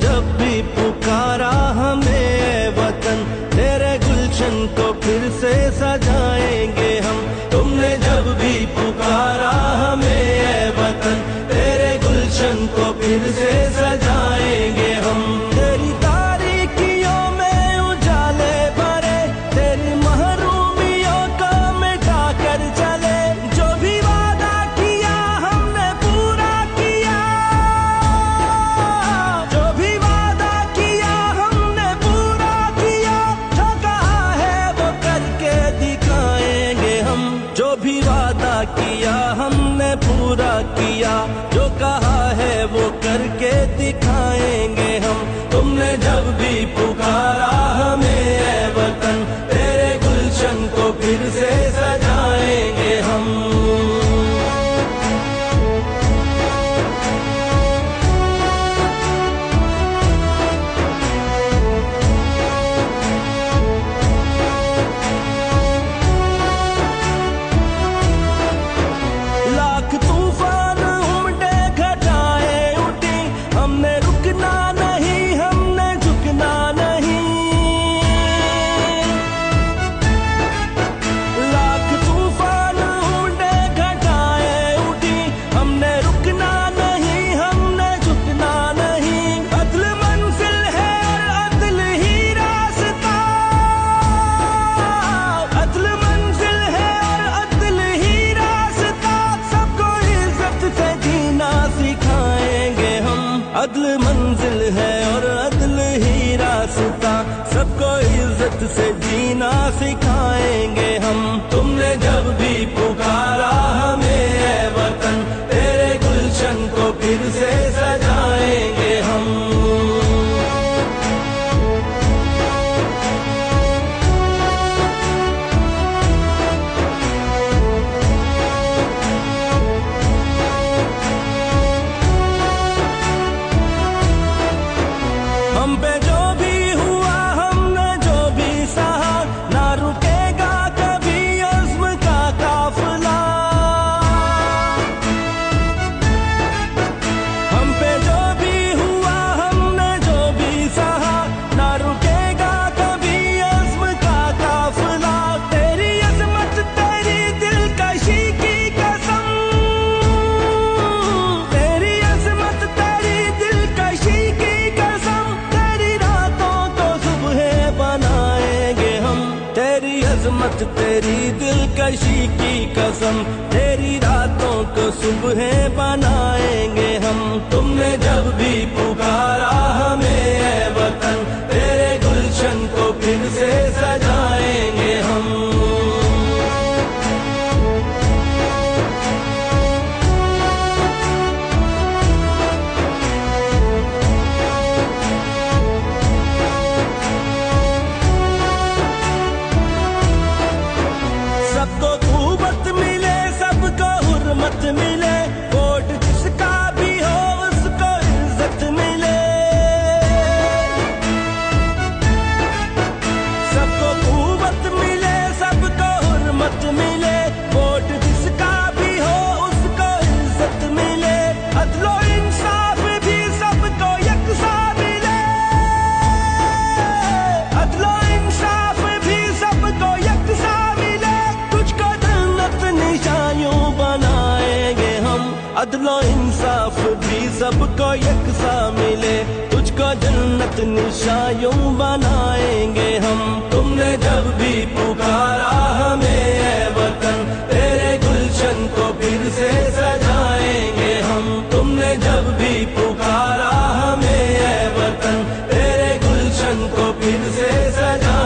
जब भी पुकारा हमें ऐ वतन, तेरे गुलशन को फिर से सजाएंगे हम। तुमने जब भी पुकारा हमें ऐ वतन, तेरे गुलशन को फिर से सजाएंगे हम। तेरी तारीकियों में उजाले भरे, तेरी महरूमियों को मिटा कर चले। जो भी वादा किया हमने पूरा किया, जो भी वादा किया हमने पूरा किया। जो कहा है वो करके दिखाएंगे हम। जो भी वादा किया हमने पूरा किया, जो कहा है वो करके दिखाएंगे हम। तुमने जब भी पुकारा हमें ऐ वतन, तेरे गुलशन को फिर से सजाएंगे हम। लाख तूफान उमड़े घटाएं उठी, हमने रुकना नहीं, हमने झुकना नहीं। लाख तूफान उमड़े घटाएं उठी, हमने रुकना नहीं, हमने झुकना नहीं। अदल मंजिल है और अदल ही रास्ता, अदल मंजिल है और अदल ही रास्ता। सबको इज्जत से जीना सिखाएंगे हम। अदल मंजिल है और अदल ही रास्ता, सबको इज्जत से जीना सिखाएंगे हम। तुमने जब भी पुकारा हमें ऐ वतन, तेरे गुलशन को फिर से सजाएंगे हम। हम पे जो भी हुआ, हमने जो भी सहा, ना रुकेगा कभी अज़्म का काफिला। हम पे जो भी हुआ, हमने जो भी सहा, ना रुकेगा कभी अज़्म का काफिला। तेरी अज़मत तेरी दिलकशी की कसम, तेरी अज़मत तेरी दिलकशी की कसम। तेरी रातों को सुबह बनाएंगे हम। तेरी अज़मत तेरी दिलकशी की कसम, तेरी रातों को सुबह बनाएंगे हम। तुमने जब भी पुकारा हमें ऐ वतन, तेरे गुलशन को फिर से सजाएंगे हम। सबको कुव्वत मिले, सबको हुर्मत मिले, वोट जिसका भी हो उसको इज्जत मिले। सबको कुव्वत मिले, सबको हुर्मत मिले, वोट जिसका भी हो उसको इज्जत मिले। अदलो इंसाफ भी सबको यकसा मिले, अदलो इंसाफ भी सबको यकसा मिले। तुझको जन्नत निशानियों बनाएंगे हम। अदलो इंसाफ भी सबको यकसा मिले, तुझको जन्नत निशानियों बनाएंगे हम। तुमने जब भी पुकारा हमें ऐ वतन, तेरे गुलशन को फिर से सजाएंगे हम। तुमने जब भी पुकारा हमें ऐ वतन, तेरे गुलशन को फिर से सजाएंगे।